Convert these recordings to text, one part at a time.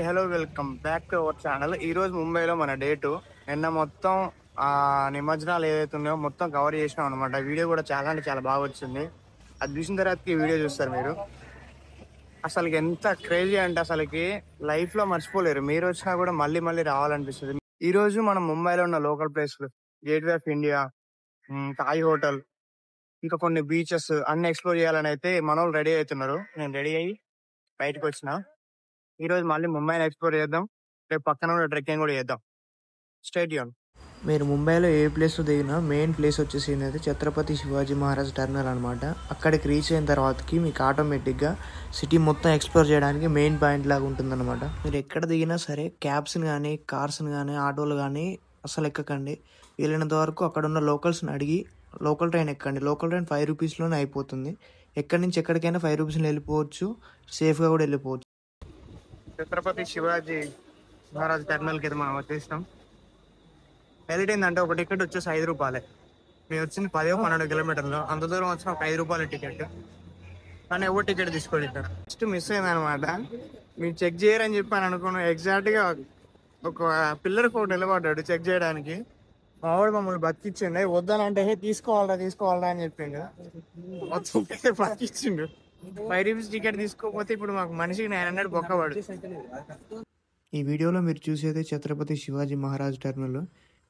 Hello welcome back to our channel. ఈ రోజు ముంబైలో మన డేటు. నిన్న మొత్తం నిమజ్జనాలు ఏదైతే ఉన్నాయో మొత్తం కవర్ చేసినాం అనమాట. వీడియో కూడా చాలా అంటే చాలా బాగా వచ్చింది. అది చూసిన తర్వాత ఈ వీడియో చూస్తారు మీరు. అసలుకి ఎంత క్రేజీ అంటే అసలుకి లైఫ్ లో మర్చిపోలేరు. మీరు వచ్చినా కూడా మళ్ళీ మళ్ళీ రావాలనిపిస్తుంది. ఈ రోజు మనం ముంబైలో ఉన్న లోకల్ ప్లేస్లు, gateway of India, Taj hotel, ఇంకా కొన్ని బీచెస్ అన్ని ఎక్స్ప్లోర్ చేయాలని అయితే మన వాళ్ళు రెడీ అవుతున్నారు. నేను రెడీ అయ్యి బయటకు వచ్చిన. ఈ రోజు మళ్ళీ ముంబైని ఎక్స్ప్లోర్ చేద్దాం. రేపు పక్కన కూడా ట్రెక్కింగ్ కూడా చేద్దాం. స్టేడియం. మీరు ముంబైలో ఏ ప్లేస్లో దిగినా మెయిన్ ప్లేస్ వచ్చేసి ఏంటంటే ఛత్రపతి శివాజీ మహారాజ్ టర్మినల్ అనమాట. అక్కడికి రీచ్ అయిన తర్వాతకి మీకు ఆటోమేటిక్గా సిటీ మొత్తం ఎక్స్ప్లోర్ చేయడానికి మెయిన్ పాయింట్ లాగా ఉంటుందన్నమాట. మీరు ఎక్కడ దిగినా సరే క్యాబ్స్ని కానీ కార్స్ని కానీ ఆటోలు కానీ అసలు ఎక్కకండి. వీలైనంత వరకు అక్కడ ఉన్న లోకల్స్ని అడిగి లోకల్ ట్రైన్ ఎక్కండి. లోకల్ ట్రైన్ 5 రూపీస్లోనే అయిపోతుంది. ఎక్కడి నుంచి ఎక్కడికైనా 5 రూపీస్లో వెళ్ళిపోవచ్చు, సేఫ్గా కూడా వెళ్ళిపోవచ్చు. ఛత్రపతి శివాజీ మహారాజ్ టర్మినల్కి అయితే మనం వచ్చేసినాం. ఎలిట్ ఏంటంటే ఒక టికెట్ వచ్చేసి 5 రూపాయలే. మేము వచ్చింది 10-12 కిలోమీటర్లు. అంత దూరం వచ్చిన ఒక 5 రూపాయల టికెట్. కానీ ఎవరు టికెట్ తీసుకోండి. ఫస్ట్ మిస్ అయింది అనమాట. మీరు చెక్ చేయరని చెప్పాను అనుకున్నాను. ఎగ్జాక్ట్గా ఒక పిల్లర్ ఫోటో నిలబడ్డాడు చెక్ చేయడానికి. మావాడు మమ్మల్ని బతికిచ్చిండు. వద్దానంటే తీసుకోవాలా అని చెప్పిండు. మొత్తం బతికిచ్చిండు. 5 రూపీస్ టికెట్ తీసుకోకపోతే ఇప్పుడు మాకు మనిషికి 900 బొక్కవాడు. ఈ వీడియోలో మీరు చూసేది ఛత్రపతి శివాజీ మహారాజ్ టర్మినల్.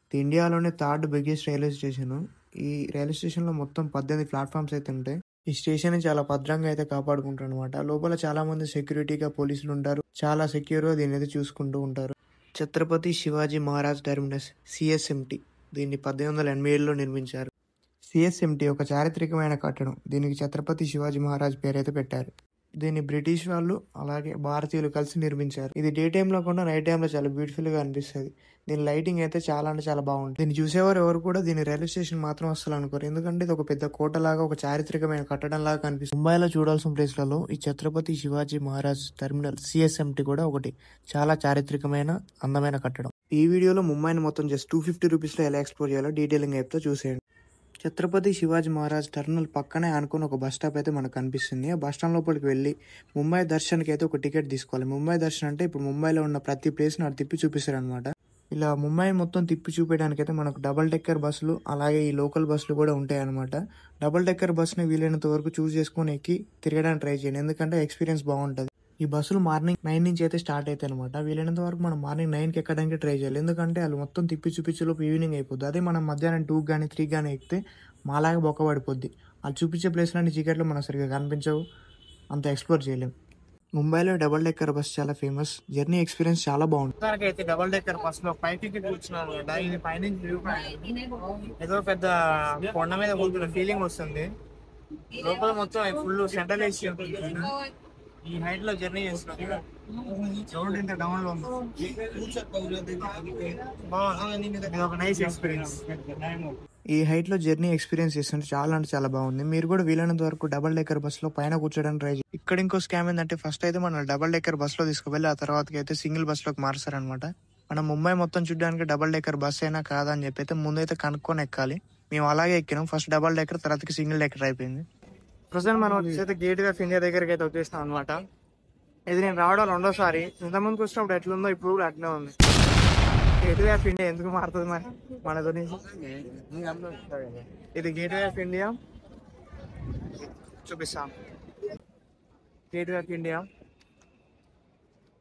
ఇది ఇండియాలోనే 3rd బిగ్గెస్ట్ రైల్వే స్టేషన్. ఈ రైల్వే స్టేషన్లో మొత్తం 18 ప్లాట్ఫామ్స్ అయితే ఉంటాయి. ఈ స్టేషన్ చాలా భద్రంగా అయితే కాపాడుకుంటారు అనమాట. లోపల చాలా మంది సెక్యూరిటీగా పోలీసులు ఉంటారు. చాలా సెక్యూర్గా దీన్ని అయితే చూసుకుంటూ ఉంటారు. Chhatrapati Shivaji Maharaj terminus CSMT. దీన్ని 1887లో నిర్మించారు. CSMT ఒక చారిత్రకమైన కట్టడం. దీనికి ఛత్రపతి శివాజీ మహారాజ్ పేరైతే పెట్టారు. దీన్ని బ్రిటిష్ వాళ్ళు అలాగే భారతీయులు కలిసి నిర్మించారు. ఇది డే టైంలో కూడా నైట్ టైంలో చాలా బ్యూటిఫుల్ గా అనిపిస్తుంది. దీని లైటింగ్ అయితే చాలా అంటే చాలా బాగుంటుంది. దీన్ని చూసేవారు ఎవరు కూడా దీన్ని రైల్వే స్టేషన్ మాత్రం వస్తారు అనుకోరు. ఎందుకంటే ఇది ఒక పెద్ద కోట లాగా, ఒక చారిత్రకమైన కట్టడం లాగా కనిపిస్తుంది. ముంబైలో చూడాల్సిన ప్లేస్లలో ఈ ఛత్రపతి శివాజీ మహారాజ్ టర్మినల్ CSMT కూడా ఒకటి. చాలా చారిత్రకమైన అందమైన కట్టడం. ఈ వీడియోలో ముంబైని మొత్తం జస్ట్ 250 రూపీస్లో ఎలా ఎక్స్ప్లోర్ చేయాలో డీటెయిలింగ్ చెప్తా చూసేయండి. ఛత్రపతి శివాజీ మహారాజ్ టర్మినల్ పక్కనే అనుకుని ఒక బస్ స్టాప్ అయితే మనకు కనిపిస్తుంది. ఆ బస్ స్టాండ్ లోపలికి వెళ్ళి ముంబై దర్శన్కి అయితే ఒక టికెట్ తీసుకోవాలి. ముంబై దర్శన్ అంటే ఇప్పుడు ముంబైలో ఉన్న ప్రతి ప్లేస్ని అటు తిప్పి చూపిస్తారు అనమాట. ఇలా ముంబై మొత్తం తిప్పి చూపించడానికి అయితే మనకు డబుల్ డెక్కర్ బస్సులు అలాగే ఈ లోకల్ బస్సులు కూడా ఉంటాయి అనమాట. డబుల్ డెక్కర్ బస్ని వీలైనంత వరకు చూస్ చేసుకుని ఎక్కి తిరగడానికి ట్రై చేయండి. ఎందుకంటే ఎక్స్పీరియన్స్ బాగుంటుంది. ఈ బస్సులు మార్నింగ్ 9 నుంచి అయితే స్టార్ట్ అవుతాయి అనమాట. వీలైనంత వరకు మనం మార్నింగ్ 9కి ఎక్కడానికి ట్రై చేయాలి. ఎందుకంటే వాళ్ళు మొత్తం తిప్పి చూపించేలోపు ఈవినింగ్ అయిపోద్ది. అదే మనం మధ్యాహ్నం 2 కానీ 3 కానీ ఎక్కితే మాలాగా బొక్క పడిపోద్ది. వాళ్ళు చూపించే ప్లేస్లన్నీ చీకట్లో మనకు సరిగ్గా కనిపించవు, అంత ఎక్స్ప్లోర్ చేయలేం. ముంబైలో డబుల్ డెక్కర్ బస్ చాలా ఫేమస్. జర్నీ ఎక్స్పీరియన్స్ చాలా బాగుంటుంది. అయితే డబుల్ డెక్కర్ బస్ లో పైకి కూర్చున్నాను కదా. ఇది పైనుంచి ఏదో పెద్ద కొండ మీద కూర్చున్న ఫీలింగ్ వస్తుంది. లోపల మొత్తం ఫుల్ సెంట్రల్ ఏసీ ఉంటుంది. ఈ హైట్ లో జర్నీ చేస్తున్నాం. రోడ్ ఇంత డౌన్ లో ఉంది. ఇది ఒక నైస్ ఎక్స్పీరియన్స్. ఈ హైట్ లో జర్నీ ఎక్స్పీరియన్స్ చేస్తుంటే చాలా అంటే చాలా బాగుంది. మీరు కూడా వీలైనంత వరకు డబుల్ డెక్కర్ బస్ లో పైన కూర్చోడానికి ట్రై చేయండి. ఇక్కడ ఇంకో స్కామ్ ఏంటంటే ఫస్ట్ అయితే మనం డబుల్ డెక్కర్ బస్ లో తీసుకువెళ్ళి ఆ తర్వాత అయితే సింగిల్ బస్ లోకి మారుస్తారనమాట. మనం ముంబై మొత్తం చూడడానికి డబుల్ డెక్కర్ బస్ అయినా కాదా అని చెప్పి అయితే ముందైతే కనుక్కొని ఎక్కాలి. మేము అలాగే ఎక్కినాం. ఫస్ట్ డబుల్ డెక్కర్, తర్వాతకి సింగిల్ డెక్కర్ అయిపోయింది. ప్రజెంట్ మనం వచ్చేసి గేట్వే ఆఫ్ ఇండియా దగ్గరికి అయితే వచ్చేస్తాం అనమాట. ఇది నేను రావడం 2వ సారి. ఇంతకుముందుకు వచ్చినప్పుడు ఎట్లుందో ఇప్పుడు కూడా అట్లనే ఉంది. గేట్వే ఆఫ్ ఇండియా ఎందుకు మారుతుంది మరి మన గురించి? ఇది గేట్వే ఆఫ్ ఇండియా చూపిస్తాం. గేట్వే ఆఫ్ ఇండియా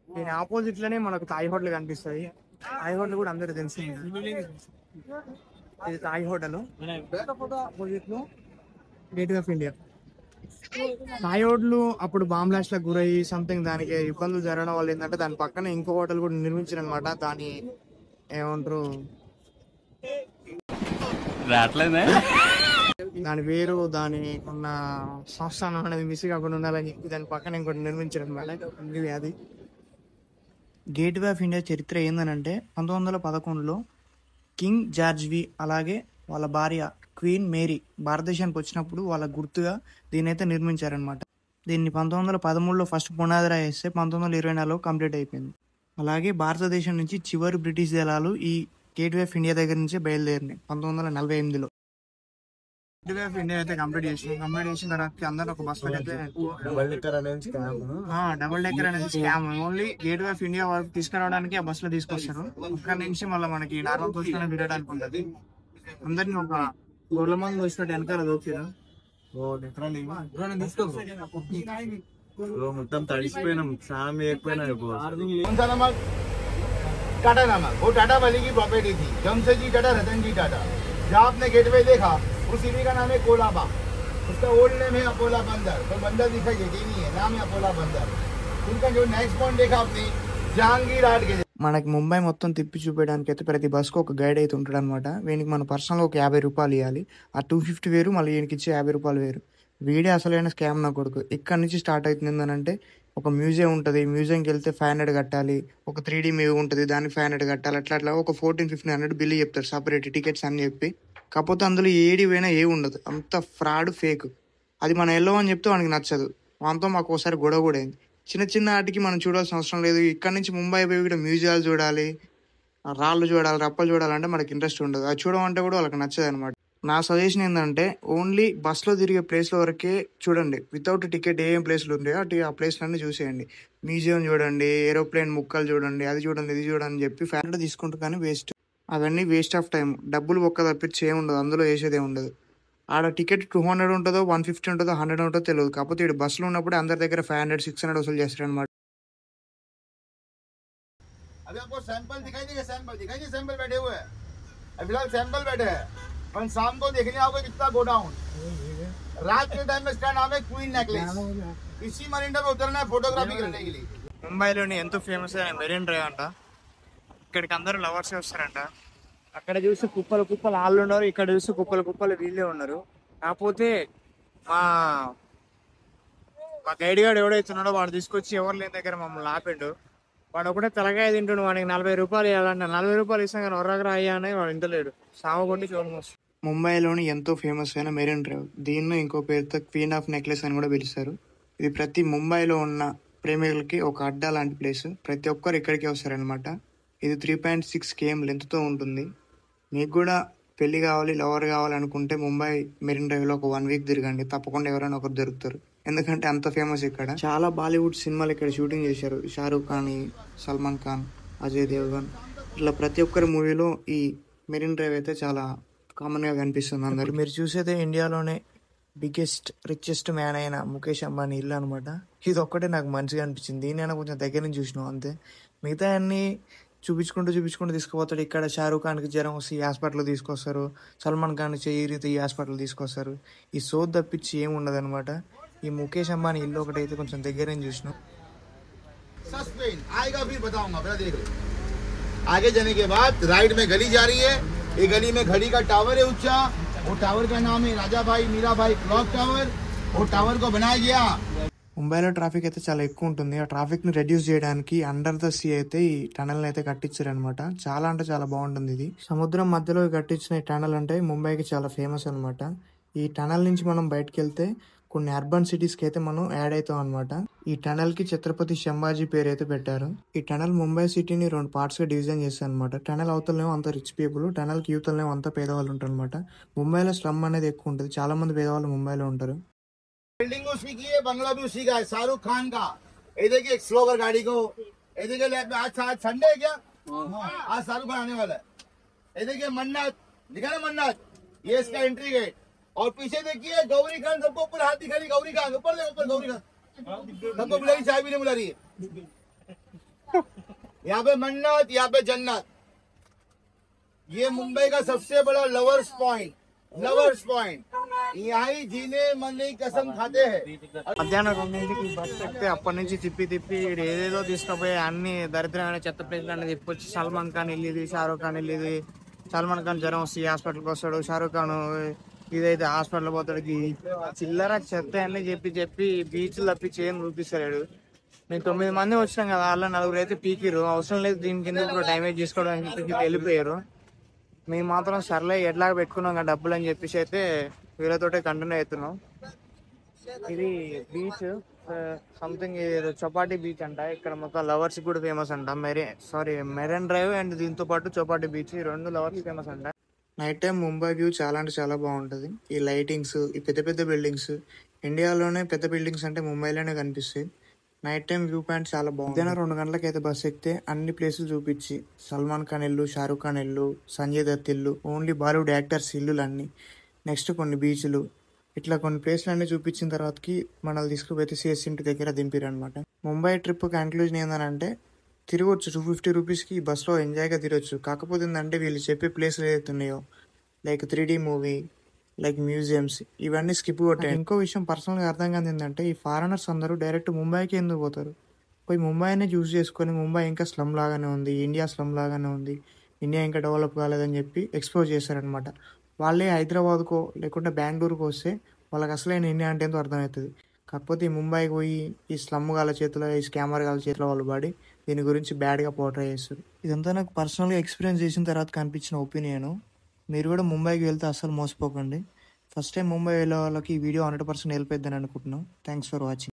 దీని ఆపోజిట్ లోనే మనకు థాయ్ హోటల్ కనిపిస్తుంది. థాయ్ హోటల్ కూడా అందరూ తెలిసింది. ఇది థాయ్ హోటల్. ఆపోజిట్ లో gateway of India. Taj hotel అప్పుడు బాంబ్ బ్లాస్ట్ లకు గురయ్యి సంథింగ్ దానికి ఇబ్బందులు జరగడం వల్ల ఏంటంటే దాని పక్కన ఇంకో హోటల్ కూడా నిర్మించారు అనమాట. దాని ఏమంటారు, దాని పేరు, దాని ఉన్న సంస్థానం అనేది మిస్ కాకుండా ఉండాలని చెప్పి దాని పక్కన ఇంకోటి నిర్మించారు అనమాట. అది గేట్వే ఆఫ్ ఇండియా చరిత్ర ఏందనంటే 1911లో కింగ్ జార్జ్ అలాగే వాళ్ళ భార్య క్వీన్ మేరీ భారతదేశానికి వచ్చినప్పుడు వాళ్ళ గుర్తుగా దీన్ని అయితే నిర్మించారనమాట. దీన్ని 1913లో ఫస్ట్ పునాదిరా వేస్తే 1924లో కంప్లీట్ అయిపోయింది. అలాగే భారతదేశం నుంచి చివరి బ్రిటిష్ దళాలు ఈ గేట్వే ఆఫ్ ఇండియా దగ్గర నుంచే బయలుదేరినాయి 1948లో. గేట్వే ఆఫ్ ఇండియా అయితే కంప్లీట్ చేసిన తర్వాత అందరూ ఒక బస్ అయితే డబుల్ డెక్కర్ అనేది scam. Only gateway of India వరకు తీసుకురావడానికి ఆ బస్ లో తీసుకొస్తారు. అక్కడి నుంచి మళ్ళీ మనకి నార్మల్ బస్ లోనే విడడానికి ఉంటుంది. అందరినీ ఒక గొర్రెల మంది వచ్చినట్టు వెనకాల దోచారు. మొత్తం తడిసిపోయినాం, స్నానం చేయకపోయినా टाटा नमक वो टाटा वाली की प्रॉपर्टी थी, जमशेदजी टाटा, रतन जी टाटा. जहाँ आपने गेटवे देखा उस सिटी का नाम है कोलाबा. उसका ओल्ड नेम है अपोला बंदर. तो बंदर दिखाई देती नहीं है, नाम है अपोला बंदर. उनका जो नेक्स्ट पॉइंट देखा आपने जहांगीर आर्ट के. మనకి ముంబై మొత్తం తిప్పి చూపించడానికి అయితే ప్రతి బస్కు ఒక గైడ్ అయితే ఉంటాడు అనమాట. వీనికి మన పర్సనల్గా ఒక 50 రూపాయలు ఇవ్వాలి. ఆ 250 వేరు, మళ్ళీ వీనికి ఇచ్చే 50 రూపాయలు వేరు. వీడే అసలైన స్కామ్ నా కొడుకు. ఇక్కడ నుంచి స్టార్ట్ అవుతుంది అంటే ఒక మ్యూజియం ఉంటుంది, మ్యూజియంకి వెళ్తే 500 కట్టాలి. ఒక 3D మూవీ ఉంటుంది, దానికి 500 కట్టాలి. అట్లా ఒక 1400-1500 బిల్లు చెప్తారు సపరేట్ టికెట్స్ అని చెప్పి. కాకపోతే అందులో ఏడి పోయినా ఏ ఉండదు, అంత ఫ్రాడ్ ఫేక్. అది మనం వెళ్ళమని చెప్తే వానికి నచ్చదు. వాటితో మాకు ఒకసారి గొడవ కూడా అయింది. చిన్న చిన్న వాటికి మనం చూడాల్సిన అవసరం లేదు. ఇక్కడ నుంచి ముంబై పోయి కూడా మ్యూజియాలు చూడాలి, రాళ్ళు చూడాలి, రప్పలు చూడాలంటే మనకి ఇంట్రెస్ట్ ఉండదు. అది చూడమంటే కూడా వాళ్ళకి నచ్చదు అనమాట. నా సజెషన్ ఏంటంటే ఓన్లీ బస్లో తిరిగే ప్లేస్ల వరకే చూడండి. వితౌట్ టికెట్ ఏం ప్లేస్లు ఉంటాయో ఆ ప్లేస్లన్నీ చూసేయండి. మ్యూజియం చూడండి, ఏరోప్లేన్ ముక్కలు చూడండి, అది చూడండి, ఇది చూడండి అని చెప్పి ఫ్యాన్ తీసుకుంటూ కానీ వేస్ట్. అవన్నీ వేస్ట్ ఆఫ్ టైం. డబ్బులు ఒక్క తప్పించి ఏమి ఉండదు, అందులో వేసేదే ఉండదు. ఆడ టికెట్ 200 ఉంటుందో, 150 ఉంటుందో, 100 ఉంటుందో తెలియదు. కాకపోతే ఇక్కడ బస్సులో ఉన్నప్పుడు అందరి దగ్గర 500-600 వసూలు చేస్తారు అనమాట. अभी आपको सैंपल दिखाई देगा, सैंपल बैठे हुए हैं. अभी फिलहाल सैंपल बैठे हैं. और शाम को देखने आओगे कितना गोडाउन. रात के टाइम में इसका नाम है क्वीन नेकलेस. इसी मरीना में उतरना है फोटोग्राफी करने के लिए. ముంబైలోని ఎంతో ఫేమస్ అయిన మెరీన్ డ్రైవ్ అంట. ఇక్కడికి అందరూ లవర్స్ వస్తారంట. అక్కడ చూసి కుప్పలు కుప్పలు వాళ్ళు ఉన్నారు, ఇక్కడ చూసి కుప్పలు కుప్పలు వీళ్ళే ఉన్నారు. కాకపోతే మా గైడ్ గారు ఎవడైతున్నాడో వాడు తీసుకొచ్చి ఎవరు లేని దగ్గర మమ్మల్ని ఆపిండు. వాడు ఒకటే తలకాయ తింటుండు. వాడికి 40 రూపాయలు ఇవ్వాలంట. 40 రూపాయలు ఇస్తాం కానీ ఒర్రగరా అయ్యా అని వాడు ఇంతలేడు. సావగొట్టి చూడడం వస్తుంది. ముంబైలోని ఎంతో ఫేమస్ అయిన మెరీన్ డ్రైవ్, దీన్ని ఇంకో పేరుతో క్వీన్ ఆఫ్ నెక్లెస్ అని కూడా పిలుస్తారు. ఇది ప్రతి ముంబైలో ఉన్న ప్రేమికులకి ఒక అడ్డా లాంటి ప్లేస్. ప్రతి ఒక్కరు ఇక్కడికి వస్తారనమాట. ఇది 3.6 km లెంత్తో ఉంటుంది. మీకు కూడా పెళ్లి కావాలి, లవర్ కావాలి అనుకుంటే ముంబై మెరీన్ డ్రైవ్లో ఒక 1 వీక్ తిరగండి. తప్పకుండా ఎవరైనా ఒకరు దొరుకుతారు. ఎందుకంటే అంత ఫేమస్ ఇక్కడ. చాలా బాలీవుడ్ సినిమాలు ఇక్కడ షూటింగ్ చేశారు. షారూక్ ఖాన్, సల్మాన్ ఖాన్, అజయ్ దేవ్గన్, ఇట్లా ప్రతి ఒక్కరి మూవీలో ఈ మెరీన్ డ్రైవ్ అయితే చాలా కామన్గా కనిపిస్తుంది అందరు. మీరు చూసేదే ఇండియాలోనే బిగ్గెస్ట్ రిచెస్ట్ మ్యాన్ అయిన ముఖేష్ అంబానీ ఇల్లు అనమాట. ఇది ఒక్కటే నాకు మంచిగా అనిపించింది. దీనైనా కొంచెం దగ్గర నుంచి చూసినాం అంతే. మిగతా అన్ని చూపించుకుంటూ తీసుకుపోతాడు. ఇక్కడ షారూక్ ఖాన్కి జ్వరం వస్తే ఈ హాస్పిటల్ తీసుకొస్తారు, సల్మాన్ ఖాన్ చెయ్యిరితే ఈ హాస్పిటల్ తీసుకొస్తారు. ఈ సోద్ తప్పించి ఏమి ఉండదు అనమాట. ఈ ముఖేష్ అంబానీ ఇల్లు ఒకటైతే కొంచెం దగ్గర నుంచి చూసినాం. सस्पेंस आएगा फिर बताऊंगा, पहले देख लो. आगे जाने के बाद राइट में गली जा रही है. ये गली में घड़ी का टावर है ऊंचा. वो टावर का नाम है राजा भाई मीरा भाई क्लॉक टावर. वो टावर को बनाया गया. ముంబైలో ట్రాఫిక్ అయితే చాలా ఎక్కువ ఉంటుంది. ఆ ట్రాఫిక్ ని రెడ్యూస్ చేయడానికి అండర్ ద సీ అయితే ఈ టనల్ అయితే కట్టించారు అనమాట. చాలా అంటే చాలా బాగుంటుంది. ఇది సముద్రం మధ్యలో కట్టించిన ఈ టనల్ అంటే ముంబైకి చాలా ఫేమస్ అనమాట. ఈ టనల్ నుంచి మనం బయటకు వెళ్తే కొన్ని అర్బన్ సిటీస్కి అయితే మనం యాడ్ అవుతాం అనమాట. ఈ టనల్ కి ఛత్రపతి శంభాజీ పేరు అయితే పెట్టారు. ఈ టనల్ ముంబై సిటీని 2 పార్ట్స్ గా డివిజన్ చేస్తారు అనమాట. టనల్ అవతలనేమో అంత రిచ్ పీపుల్, టనల్ కి యువతలనేమో అంత పేదవాళ్ళు ఉంటారు అనమాట. ముంబైలో స్లమ్ అనేది ఎక్కువ ఉంటుంది. చాలా మంది పేదవాళ్ళు ముంబైలో ఉంటారు. बिल्डिंग उसी की है, बंगला भी उसी का है, शाहरुख खान का. ये देखिए एक स्लोवर गाड़ी को. ये देखिए आज संडे है क्या? आज शाहरुख खान आने वाला है. ये देखिए मन्नत दिखा ना, मन्नत ये इसका एंट्री गेट. और पीछे देखिए गौरी खान, सबको ऊपर हाथ दिखा रही. गौरी खान ऊपर देखो, ऊपर गौरी खान सबको बुला रही, चाय भी नहीं बुला रही है. यहाँ पे मन्नत, यहाँ पे जन्नत. ये मुंबई का सबसे बड़ा लवर्स पॉइंट. यहाँ ही जीने मरने की कसम खाते हैं. మధ్యాహ్నం 2ంటికి బస్ ఎక్కితే అప్పటి నుంచి తిప్పి ఏదేదో తీసుకుపోయి అన్ని దరిద్రమైన చెత్త ప్లేస్లన్నీ తిప్పొచ్చి సల్మాన్ ఖాన్ ఇల్లు, షారూక్ ఖాన్ ఇల్లు. సల్మాన్ ఖాన్ జ్వరం వస్తే హాస్పిటల్కి వస్తాడు, షారూక్ ఖాన్ ఇదైతే హాస్పిటల్ పోతాడు. చిల్లర చెత్త అన్ని చెప్పి బీచ్లు తప్పించి ఏం చూపిస్తలేడు. మేము 9 మంది వచ్చినాం కదా, వాళ్ళ 4 అయితే పీకిరు. అవసరం లేదు దీని కింద ఇప్పుడు డ్యామేజ్ చేసుకోవడానికి వెళ్ళిపోయారు. మేము మాత్రం సర్లే ఎట్లాగా పెట్టుకున్నాం కదా డబ్బులు అని చెప్పేసి అయితే వీళ్ళతోటే కంటిన్యూ అవుతున్నాం. ఇది బీచ్ సంథింగ్ చౌపాటి బీచ్ అంట. ఇక్కడ మొత్తం లవర్స్ కూడా ఫేమస్ అంట. మెరీన్ డ్రైవ్ అండ్ దీంతో పాటు చౌపాటి బీచ్, 2 లవర్స్ ఫేమస్ అంట. నైట్ టైం ముంబై వ్యూ చాలా అంటే చాలా బాగుంటుంది. ఈ లైటింగ్స్, ఈ పెద్ద పెద్ద బిల్డింగ్స్, ఇండియాలోనే పెద్ద బిల్డింగ్స్ అంటే ముంబైలోనే కనిపిస్తాయి. నైట్ టైం వ్యూ పాయింట్ చాలా బాగుంది. మధ్యాహ్నం 2 గంటలకు అయితే బస్సు ఎక్కితే అన్ని ప్లేసులు చూపించి సల్మాన్ ఖాన్ ఇల్లు, షారూక్ ఖాన్ ఇల్లు, సంజయ్ దత్ ఇల్లు, ఓన్లీ బాలీవుడ్ యాక్టర్స్ ఇల్లులు అన్నీ, నెక్స్ట్ కొన్ని బీచ్లు, ఇట్లా కొన్ని ప్లేస్లు అన్నీ చూపించిన తర్వాతకి మనల్ని తీసుకుపోతే సిఎస్ ఇంటి దగ్గర దింపారు అనమాట. ముంబై ట్రిప్ కన్క్లూజన్ ఏంటంటే తిరగొచ్చు 250 రూపీస్కి ఈ బస్సులో ఎంజాయ్గా తిరగచ్చు. కాకపోతే ఏంటంటే వీళ్ళు చెప్పే ప్లేస్లు ఏదైతే ఉన్నాయో like 3D movie, like museums, ఇవన్నీ స్కిప్ కొట్టాయి. ఇంకో విషయం పర్సనల్గా అర్థం కాదు ఏంటంటే ఈ ఫారినర్స్ అందరూ డైరెక్ట్ ముంబైకి ఎందుకు పోతారు? పోయి ముంబైనే చూస్ చేసుకొని ముంబై ఇంకా స్లమ్ లాగానే ఉంది, ఇండియా స్లమ్ లాగానే ఉంది, ఇండియా ఇంకా డెవలప్ కాలేదని చెప్పి ఎక్స్పోజ్ చేశారనమాట. వాళ్ళే హైదరాబాద్కో లేకుంటే బెంగళూరుకో వస్తే వాళ్ళకి అసలైన ఇండియా అంటే ఎంతో అర్థమవుతుంది. కాకపోతే ఈ ముంబైకి పోయి ఈ స్లమ్ గాల చేతిలో, ఈ స్కామర్ గాల చేతిలో వాళ్ళు పడి దీని గురించి బ్యాడ్గా పోర్ట్రే చేస్తారు. ఇదంతా నాకు పర్సనల్గా ఎక్స్పీరియన్స్ చేసిన తర్వాత కనిపించిన ఒపీనియన్. మీరు కూడా ముంబైకి వెళ్తే అస్సలు మోసపోకండి. ఫస్ట్ టైం ముంబై వెళ్ళే వాళ్ళకి ఈ వీడియో 100% హెల్ప్ అవుతుందని అనుకుంటున్నాను. Thanks for watching.